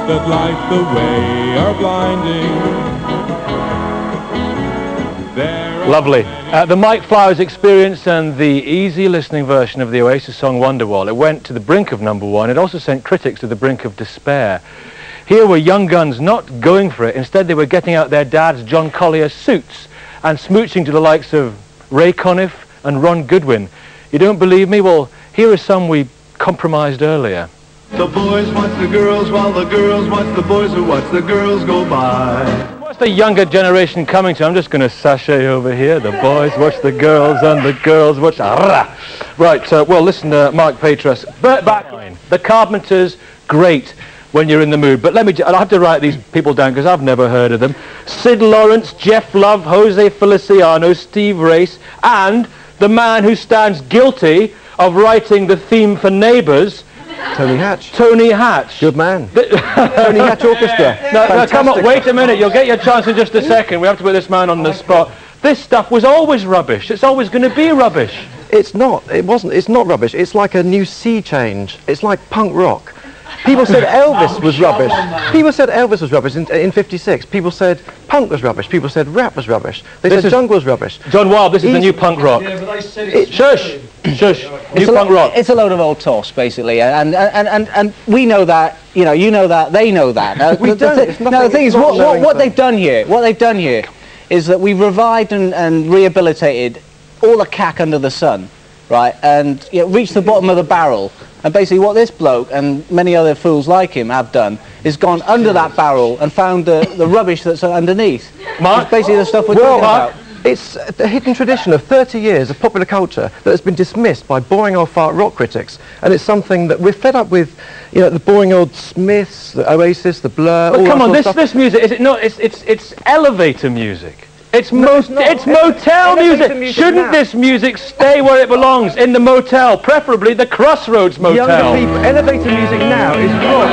that light the way are blinding. Lovely. The Mike Flowers Experience and the easy listening version of the Oasis song Wonderwall. It went to the brink of #1. It also sent critics to the brink of despair. Here were young guns not going for it. Instead, they were getting out their dad's John Collier suits and smooching to the likes of Ray Conniff and Ron Goodwin. You don't believe me? Well, here are some we compromised earlier. The boys watch the girls while the girls watch the boys who watch the girls go by. What's the younger generation coming to? I'm just going to sashay over here. The boys watch the girls and the girls watch... Right, well, listen to Mark Petras. Burt Bacharach, The Carpenters, great when you're in the mood. But I'll have to write these people down because I've never heard of them. Sid Lawrence, Jeff Love, Jose Feliciano, Steve Race, and the man who stands guilty of writing the theme for Neighbours, Tony Hatch. Tony Hatch. Good man. Tony Hatch Orchestra. Now, come on, wait a minute. You'll get your chance in just a second. We have to put this man on the spot. This stuff was always rubbish. It's always going to be rubbish. It's not. It wasn't. It's not rubbish. It's like a new sea change. It's like punk rock. People said Elvis was rubbish. People said Elvis was rubbish in '56. People said punk was rubbish. People said rap was rubbish. They said jungle was rubbish. Jonh Wilde, this is the new punk rock. Yeah, but I said shush! Shush! New punk rock. It's a load of old toss, basically, and we know that. You know that. They know that. We don't. No, the thing is, what they've done here, is that we've revived and rehabilitated all the cack under the sun, right? And reached the bottom of the barrel. And basically what this bloke and many other fools like him have done is gone under that barrel and found the rubbish that's underneath. Mark? It's basically the stuff we're talking about. It's a hidden tradition of 30 years of popular culture that has been dismissed by boring old fart rock critics. And it's something that we're fed up with, the boring old Smiths, the Oasis, the Blur, but all come on, that sort of this music, is it not? It's elevator music. It's motel music. Shouldn't this music stay where it belongs, in the motel, preferably the Crossroads Motel? Younger people, elevator music now is rock.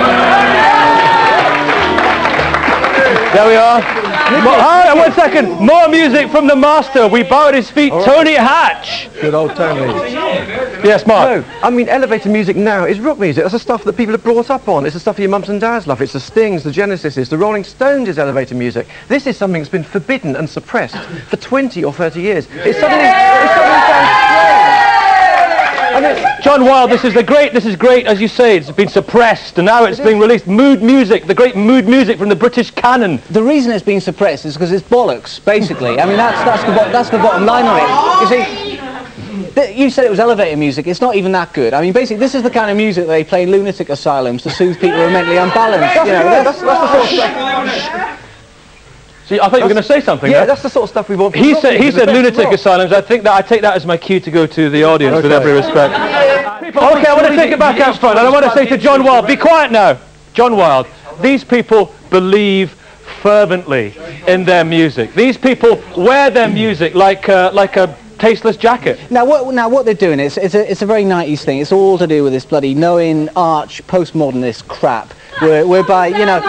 There we are. Hold on 1 second. More music from the master. We bow at his feet, right. Tony Hatch. Good old Tony. Yes, Mark. No, I mean, elevator music now is rock music. That's the stuff that people are brought up on. It's the stuff your mums and dads love. It's the Stings, the Genesises, the Rolling Stones is elevator music. This is something that's been forbidden and suppressed for 20 or 30 years. It's suddenly sounds strange. Jonh Wilde, this is great, as you say, it's been suppressed and now it's being released. Mood music, the great mood music from the British canon. The reason it's been suppressed is because it's bollocks, basically. I mean, that's the bottom line on it. You see, you said it was elevator music, it's not even that good. I mean, basically, this is the kind of music they play in lunatic asylums to soothe people who are mentally unbalanced. That's the sort of stuff. See, I thought you were going to say something. Yeah, that's the sort of stuff we want. He said lunatic asylums. I take that as my cue to go to the audience, with every respect. Okay, I want to take it back out front, and I want to say to Jonh Wilde, be quiet now. Jonh Wilde, these people believe fervently in their music. These people wear their music like a tasteless jacket. Now what they're doing is it's a very 90s thing. It's all to do with this bloody knowing arch postmodernist crap. Whereby you let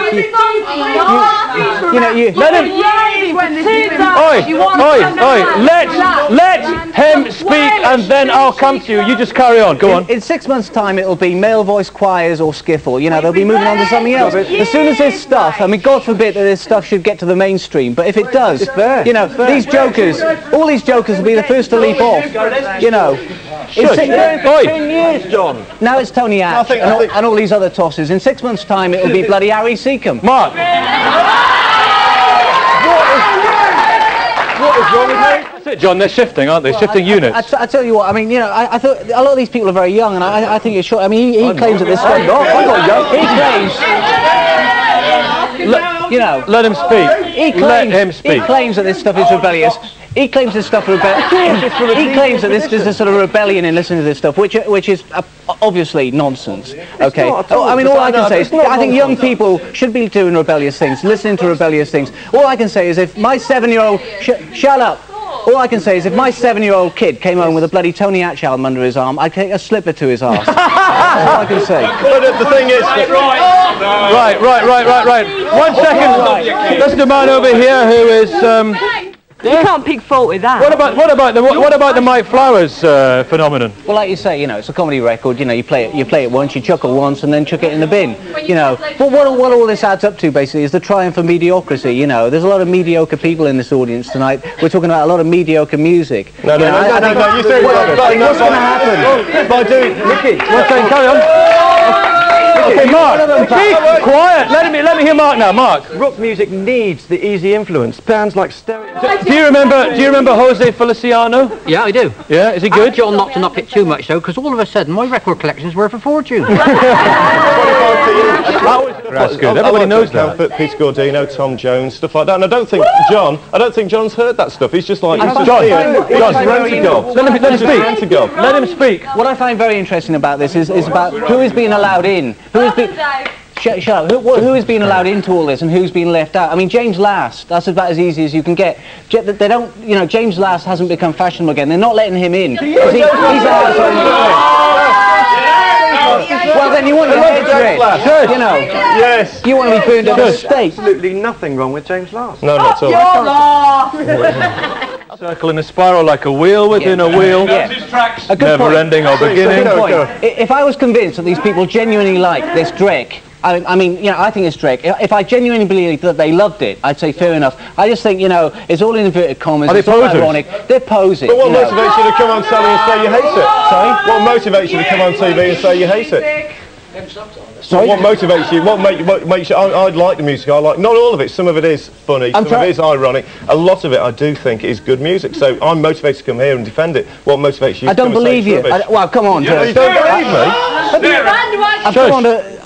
him speak and then I'll come to you. You just carry on. Go on. In 6 months' time, it'll be male voice choirs or skiffle. They'll be moving on to something else. As soon as this stuff, I mean, God forbid that this stuff should get to the mainstream, but if it does, these jokers, all these jokers will be the first to leap off. In 10 years, John. Now it's Tony Hatch and all these other tosses. In 6 months' time, it'll be bloody Harry Seacombe. Mark. What is wrong with me? That's it, John. They're shifting, aren't they? Shifting units. I tell you what. I mean, I thought a lot of these people are very young, and I think it's short. I mean, he claims that this stuff. I'm not young. Let him speak. Let him speak. He claims that this stuff is rebellious. He claims this stuff He claims that there's a sort of rebellion in listening to this stuff, which is obviously nonsense. Okay. I mean, all I can say is I think young people should be doing rebellious things, listening to rebellious things. All I can say is if my 7-year-old shut up. All I can say is if my 7-year-old kid came home with a bloody Tony Hatch album under his arm, I'd take a slipper to his arse. That's all I can say. But the thing is... Right. 1 second. Listen to a man over here who is... You can't pick fault with that. What about the Mike Flowers phenomenon? Well, like you say, you know, it's a comedy record. You know, you play it once, you chuckle once, and then chuck it in the bin. You know, but what all this adds up to basically is the triumph of mediocrity. You know, there's a lot of mediocre people in this audience tonight. We're talking about a lot of mediocre music. No. You think what's going to happen? By doing, Ricky. What's going? Carry on. Okay, Mark, keep quiet. Let me hear Mark now. Mark. Rock music needs the easy influence. Bands like Stereo. Do you remember Jose Feliciano? Yeah, I do. Yeah, is he good? John, not to knock it too much though, because all of a sudden my record collection's worth a fortune. That's good. Everybody knows that. Comfort, Peter Gordino, Tom Jones, stuff like that. And I don't think John's heard that stuff. He's just like John, let him speak. Let him speak. What I find very interesting about this is about who is being allowed in. Who is being... Shut up. Who is being allowed into all this and who's being left out? I mean, James Last, that's about as easy as you can get. They don't, you know, James Last hasn't become fashionable again. They're not letting him in. He's well, then you want your head ripped, you know. Yes. You want to be burned at the stake. Absolutely nothing wrong with James Last. No, not at all. Circle in a spiral like a wheel within a wheel. A good Never point. ending or beginning. Good point. If I was convinced that these people genuinely like this Drake, I mean, you know, I think it's Drake. If I genuinely believed that they loved it, I'd say fair enough. I just think, you know, it's all in inverted commas. Are it's they all posers? ironic. They're posing. But what motivates you to come on telly and say you hate it? Sorry? What motivates you to come on TV and say you hate it? Sorry? What motivates you? What makes you? I like the music. I like not all of it. Some of it is funny. Some of it is ironic. A lot of it, I do think, is good music. So I'm motivated to come here and defend it. What motivates you? I don't believe you. Well, come on, Joe. You don't believe me?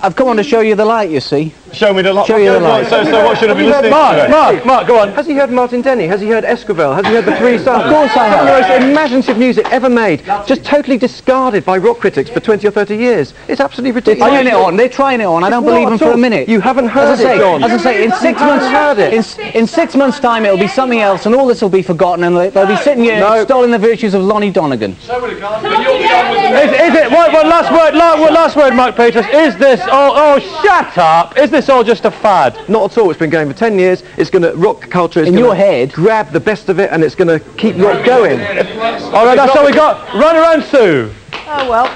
I've come on to show you the light. You see. Show me the light. Show you the light. So what should I be listening to? Mark, go on. Has he heard Martin Denny? Has he heard Esquivel? Has he heard the Three Sons? Of course I have. Some of the most imaginative music ever made, just totally discarded by rock critics for 20 or 30 years. It's absolutely ridiculous. They're trying it on. They're trying it on. I don't believe them for a minute. You haven't heard it, John. As I say, in 6 months, in 6 months' time, it'll be something else, and all this will be forgotten, and they'll be sitting here extolling the virtues of Lonnie Donegan. Is it? What last word, Mark Peters? Is this? Oh, shut up! Is this all just a fad? Not at all. It's been going for 10 years. It's going to rock culture. In your head, grab the best of it, and it's going to keep rock going. All right, that's all we got. Run around, Sue. Oh well.